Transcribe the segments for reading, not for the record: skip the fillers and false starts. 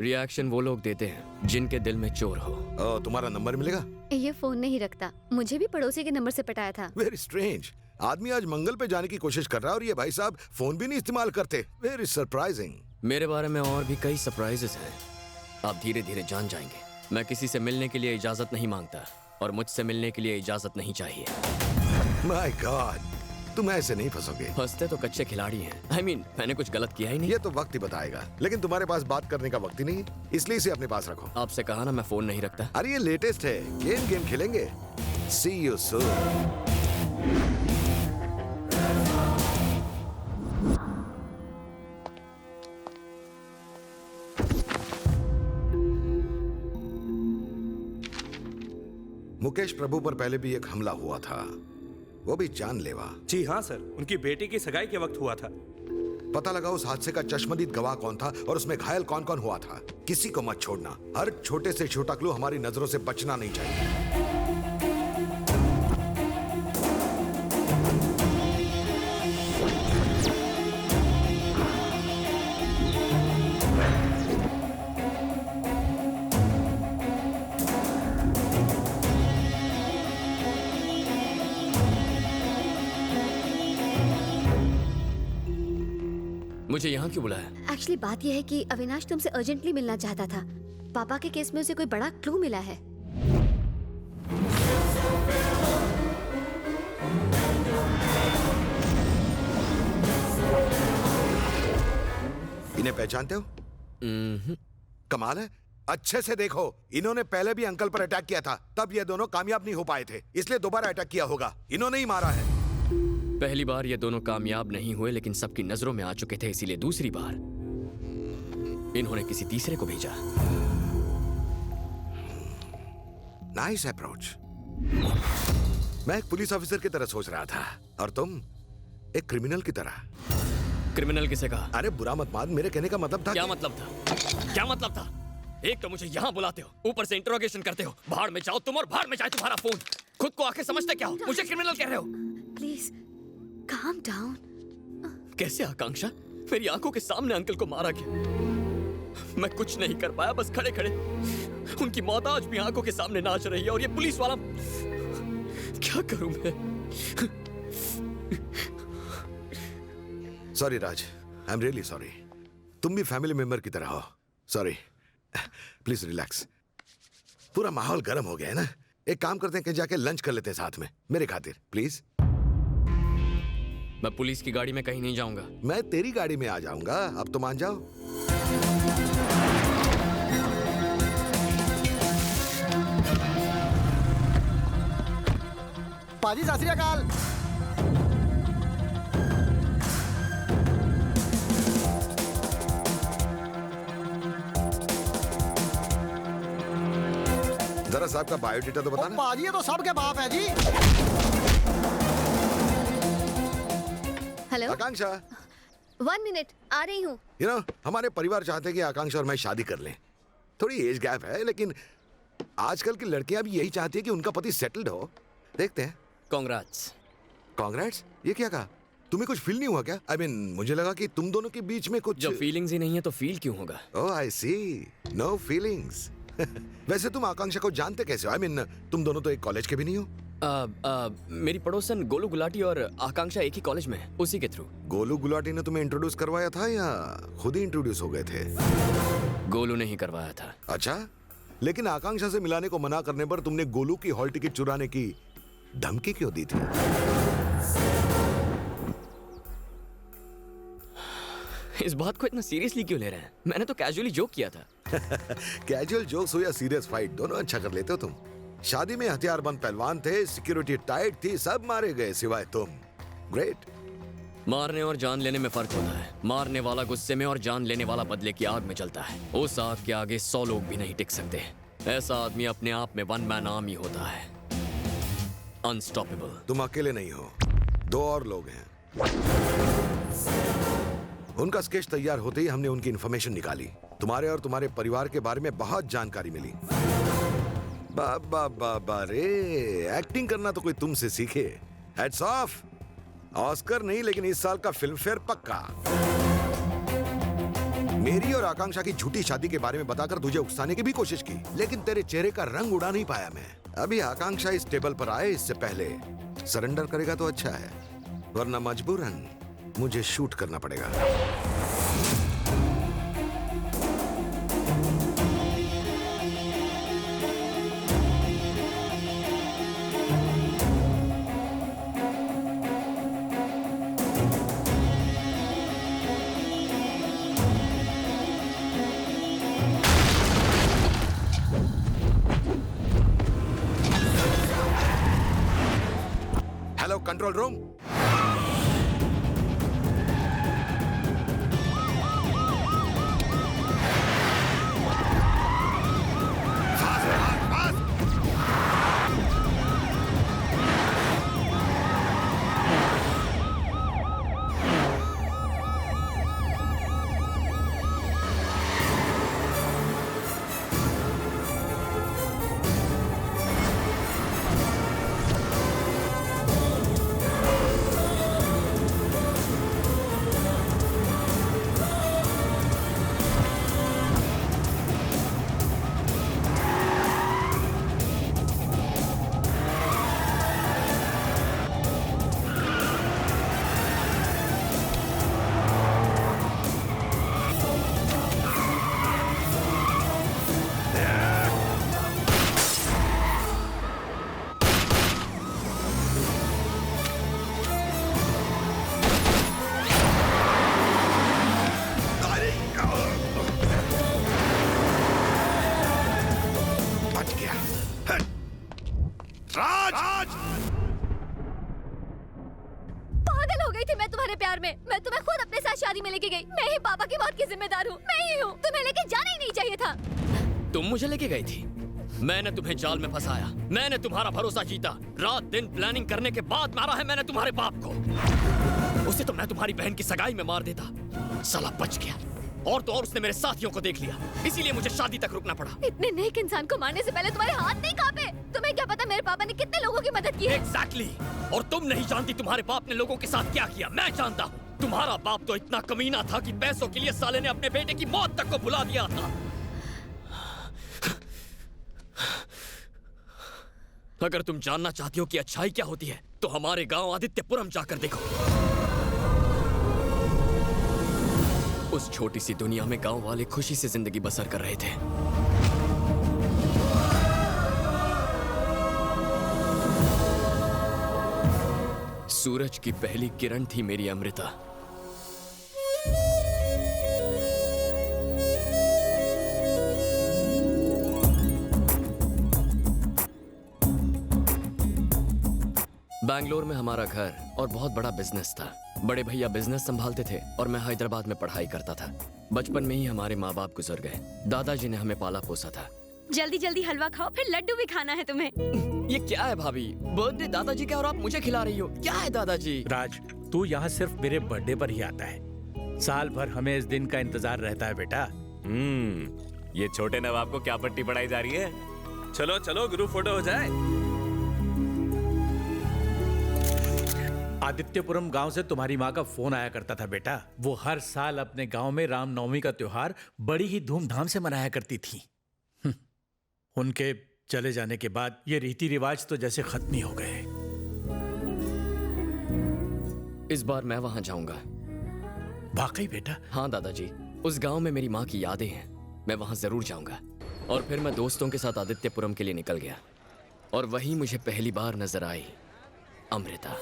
Reaction वो लोग देते हैं जिनके दिल में चोर हो। तुम्हारा नंबर मिलेगा? ये फोन नहीं रखता, मुझे भी पड़ोसी के नंबर से पटाया था। वेरी स्ट्रेंज, आदमी आज मंगल पे जाने की कोशिश कर रहा है और ये भाई साहब फोन भी नहीं इस्तेमाल करते। Very surprising. मेरे बारे में और भी कई सरप्राइजेस हैं, आप धीरे धीरे जान जाएंगे। मैं किसी से मिलने के लिए इजाजत नहीं मांगता और मुझसे मिलने के लिए इजाजत नहीं चाहिए। माय गॉड, तुम ऐसे नहीं फंसोगे। फंसते तो कच्चे खिलाड़ी हैं। I mean, मैंने कुछ गलत किया ही नहीं। ये तो वक्त ही बताएगा, लेकिन तुम्हारे पास बात करने का वक्त ही नहीं, इसलिए इसे अपने पास रखो। आपसे कहा ना मैं फोन नहीं रखता। अरे ये लेटेस्ट है, गेम खेलेंगे। सी यू सून। मुकेश प्रभु पर पहले भी एक हमला हुआ था, वो भी जानलेवा। जी हाँ सर, उनकी बेटी की सगाई के वक्त हुआ था। पता लगा उस हादसे का चश्मदीद गवाह कौन था और उसमें घायल कौन कौन हुआ था। किसी को मत छोड़ना, हर छोटे से छोटा क्लू हमारी नजरों से बचना नहीं चाहिए। मुझे यहाँ क्यों बुलाया? एक्चुअली बात यह है कि अविनाश तुमसे अर्जेंटली मिलना चाहता था। पापा के केस में उसे कोई बड़ा क्लू मिला है। इन्हें पहचानते हो? कमाल है, अच्छे से देखो। इन्होंने पहले भी अंकल पर अटैक किया था, तब ये दोनों कामयाब नहीं हो पाए थे, इसलिए दोबारा अटैक किया होगा। इन्होंने ही मारा है। पहली बार ये दोनों कामयाब नहीं हुए, लेकिन सबकी नजरों में आ चुके थे, इसीलिए दूसरी बार इन्होंने किसी तीसरे को भेजा। Nice approach. मैं एक पुलिस ऑफिसर की तरह सोच रहा था और तुम एक क्रिमिनल की तरह। क्रिमिनल किसे कहा? अरे बुरा मत मान, मेरे कहने का मतलब था। क्या मतलब था? क्या मतलब था? एक तो मुझे यहाँ बुलाते हो, ऊपर से इंटरोगेशन करते हो। भाड़ में जाओ तुम और भाड़ में जाए तुम्हारा फोन। खुद को आके समझते क्या हो? मुझे क्रिमिनल कह रहे हो? Please calm down। कैसे आकांक्षा? मेरी आंखों के सामने अंकल को मारा गया। मैं कुछ नहीं कर पाया, बस खड़े खड़े उनकी मौत आज भी आंखों के सामने नाच रही है और ये पुलिस वाला, क्या करूं मैं? Sorry Raj, I am really sorry. तुम भी फैमिली मेंबर की तरह हो। Sorry, please relax. पूरा माहौल गर्म हो गया है ना। एक काम करते हैं कि जाके लंच कर लेते हैं साथ में, मेरे खातिर प्लीज। मैं पुलिस की गाड़ी में कहीं नहीं जाऊंगा। मैं तेरी गाड़ी में आ जाऊंगा, अब तो मान जाओ। पाजी सत श्री अकाल। जरा साहब का बायोडेटा तो बताना। पाजी ये तो सबके बाप है जी। हेलो आकांक्षा, 1 मिनट, आ रही हूँ। हमारे परिवार चाहते हैं कि आकांक्षा और मैं शादी कर लें। थोड़ी एज गैप है, लेकिन आजकल की लड़कियां भी यही चाहती है कि उनका पति सेटल्ड हो। देखते हैं। कांग्रेट्स। कांग्रेट्स? ये क्या कहा? तुम्हें कुछ फील नहीं हुआ क्या? I mean, मुझे लगा कि तुम दोनों के बीच में कुछ। जब फीलिंग्स ही नहीं है तो फील क्यों होगा? ओह आई सी, नो फीलिंग्स। वैसे तुम आकांक्षा को जानते कैसे हो? I mean, तुम दोनों तो एक कॉलेज के भी नहीं हो। मेरी पड़ोसन गोलू गुलाटी और आकांक्षा एक ही कॉलेज में है, उसी के थ्रू। गोलू गुलाटी ने तुम्हें इंट्रोड्यूस करवाया था या खुद ही इंट्रोड्यूस हो गए थे? गोलू ने ही करवाया था। अच्छा, लेकिन आकांक्षा से मिलाने को मना करने पर तुमने गोलू की हॉल टिकट चुराने की धमकी क्यों दी थी? इस बात को इतना सीरियसली क्यों ले रहे हैं? मैंने तो कैजुअली जोक किया था। कैजुअल जोक्स हो या सीरियस फाइट, दोनों अच्छा कर लेते हो तुम। शादी में हथियारबंद पहलवान थे, सिक्योरिटी टाइट थी, सब मारे गए सिवाय तुम। ग्रेट। मारने और जान लेने में फर्क होता है। मारने वाला गुस्से में और जान लेने वाला बदले की आग में जलता है। उस आग के आगे 100 लोग भी नहीं टिक सकते। ऐसा आदमी अपने आप में वन मैन आर्मी होता है, अनस्टॉपेबल। तुम अकेले नहीं हो, 2 और लोग हैं। उनका स्केच तैयार होते ही हमने उनकी इंफॉर्मेशन निकाली। तुम्हारे और तुम्हारे परिवार के बारे में बहुत जानकारी मिली। बाबा बाबा रे, एक्टिंग करना तो कोई तुमसे सीखे। Heads of. ऑस्कर नहीं, लेकिन इस साल का फिल्म फेयर पक्का। मेरी और आकांक्षा की झूठी शादी के बारे में बताकर तुझे उकसाने की भी कोशिश की, लेकिन तेरे चेहरे का रंग उड़ा नहीं पाया मैं। अभी आकांक्षा इस टेबल पर आए इससे पहले सरेंडर करेगा तो अच्छा है, वरना मजबूरन मुझे शूट करना पड़ेगा। हेलो कंट्रोल रूम, पागल हो गई थी मैं तुम्हारे प्यार में। मैं तुम्हें खुद अपने साथ शादी में लेके गई। मैं ही पापा की मौत की जिम्मेदार हूँ। मैं ही हूँ। तुम्हें लेके जाना ही नहीं चाहिए था। तुम मुझे लेके गई थी, मैंने तुम्हें जाल में फंसाया, मैंने तुम्हारा भरोसा जीता, रात दिन प्लानिंग करने के बाद मारा है मैंने तुम्हारे बाप को। उसे तो मैं तुम्हारी बहन की सगाई में मार देता, साला बच गया। और तो और उसने मेरे साथियों को देख लिया, इसीलिए मुझे शादी तक रुकना पड़ा। इतने नेक इंसान को मारने से पहले तुम्हारे हाथ नहीं कांपे? तुम्हें क्या पता मेरे पापा ने कितने लोगों की मदद की है? Exactly! और तुम नहीं जानती तुम्हारे बाप ने लोगों के साथ क्या किया। मैं जानता हूँ। तुम्हारा बाप तो इतना कमीना था कि पैसों के लिए साले ने अपने बेटे की मौत तक को भुला दिया था। अगर तुम जानना चाहती हो कि अच्छाई क्या होती है, तो हमारे गांव आदित्यपुरम जाकर देखो। उस छोटी सी दुनिया में गांव वाले खुशी से जिंदगी बसर कर रहे थे। सूरज की पहली किरण थी मेरी अमृता। बैंगलोर में हमारा घर और बहुत बड़ा बिजनेस था। बड़े भैया बिजनेस संभालते थे और मैं हैदराबाद में पढ़ाई करता था। बचपन में ही हमारे माँ बाप गुजर गए। दादाजी ने हमें पाला पोसा था। जल्दी जल्दी हलवा खाओ, फिर लड्डू भी खाना है तुम्हें। ये क्या है भाभी, बर्थडे दादाजी का और आप मुझे खिला रही हो? क्या है दादाजी? राज, तू यहाँ सिर्फ मेरे बर्थडे पर ही आता है। साल भर हमें इस दिन का इंतजार रहता है बेटा। ये छोटे नवाब को क्या पट्टी पढ़ाई जा रही है? चलो चलो ग्रुप फोटो हो जाए। आदित्यपुरम गांव से तुम्हारी माँ का फोन आया करता था बेटा। वो हर साल अपने गांव में रामनवमी का त्योहार बड़ी ही धूमधाम से मनाया करती थी। उनके चले जाने के बाद ये रीति रिवाज तो जैसे खत्म ही हो गए। इस बार मैं वहां जाऊंगा। वाकई बेटा? हाँ दादाजी, उस गांव में मेरी माँ की यादें हैं। मैं वहां जरूर जाऊंगा। और फिर मैं दोस्तों के साथ आदित्यपुरम के लिए निकल गया और वहीं मुझे पहली बार नजर आई अमृता।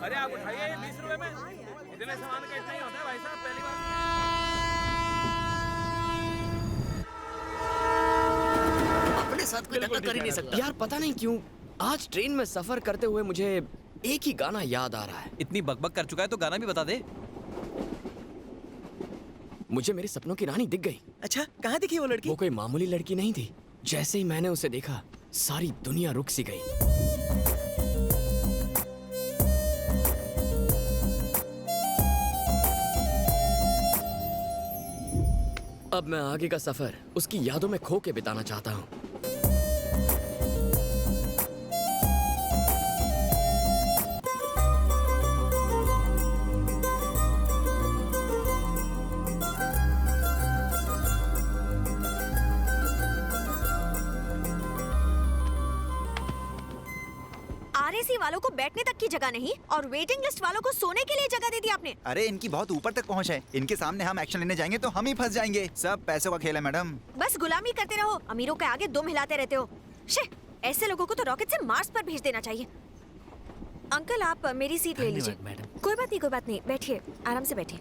अरे आप उठाइए 20 रुपए में। इतने सामान का इतना ही होता है भाई साहब, पहली बार। अपने साथ कोई धक्का कर ही नहीं सकता। यार पता नहीं क्यों आज ट्रेन में सफर करते हुए मुझे एक ही गाना याद आ रहा है। इतनी बकबक कर चुका है तो गाना भी बता दे। मुझे मेरे सपनों की रानी दिख गई। अच्छा, कहाँ दिखी वो लड़की? वो कोई मामूली लड़की नहीं थी। जैसे ही मैंने उसे देखा, सारी दुनिया रुक सी गई। अब मैं आगे का सफर उसकी यादों में खो के बिताना चाहता हूँ। आरएसी वालों को बैठने तक की जगह नहीं और वेटिंग लिस्ट वालों को सोने के लिए जगह दे दी आपने। अरे इनकी बहुत ऊपर तक पहुंच है। इनके सामने हम एक्शन लेने जाएंगे तो हम ही फंस जाएंगे। सब पैसों का खेल है मैडम। बस गुलामी करते रहो, अमीरों के आगे दुम हिलाते रहते हो। शे, ऐसे लोगों को तो रॉकेट से मार्स पर भेज देना चाहिए। अंकल आप मेरी सीट ले लीजिए। कोई बात नहीं, बैठिए, आराम से बैठिए।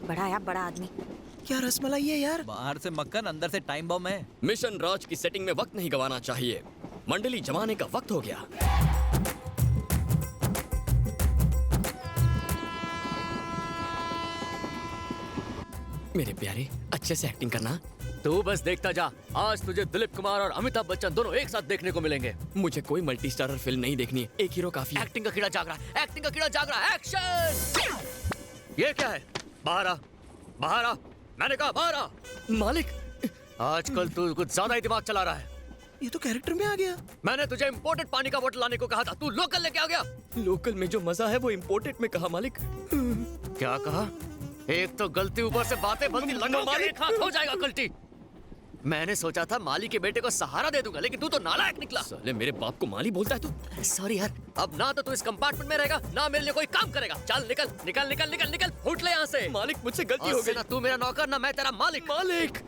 बड़ा है आप, बड़ा आदमी। क्या रसमलाई है यार? बाहर से मक्खन, अंदर से टाइम बम है। मिशन राज की सेटिंग में वक्त नहीं गंवाना चाहिए। मंडली जमाने का वक्त हो गया। मेरे प्यारे, अच्छे से एक्टिंग करना। तू बस देखता जा, आज तुझे दिलीप कुमार और अमिताभ बच्चन दोनों एक साथ देखने को मिलेंगे। मुझे कोई मल्टी स्टारर फिल्म नहीं देखनी है, एक हीरो काफी है। एक्टिंग का कीड़ा जाग रहा है, एक्टिंग का कीड़ा जाग रहा है। एक्शन! ये क्या है? बाहर आ, बाहर आ, मैंने कहा बाहर आ। मालिक, आजकल तू कुछ ज्यादा ही दिमाग चला रहा है। ये तो कैरेक्टर में आ गया। मैंने तुझे इम्पोर्टेड पानी का बोतल लाने को कहा था, तू लोकल लेके आ गया। लोकल में जो मजा है वो इम्पोर्टेड में कहा मालिक। क्या कहा? एक तो गलती ऊपर से बातें बनती, लगो मालिक हाथ हो जाएगा कल्टी। मैंने सोचा था माली के बेटे को सहारा दे दूंगा, लेकिन तू तो नालायक निकला। साले मेरे बाप को माली बोलता है तू। अरे सॉरी यार, अब ना तो तू इस कंपार्टमेंट में रहेगा, ना मेरे लिए कोई काम करेगा। चल निकल निकल निकल निकल निकल, फुट ले यहाँ से। मालिक मुझसे गलती आज हो से गई। ना तू मेरा नौकर, ना मैं तेरा मालिक। मालिक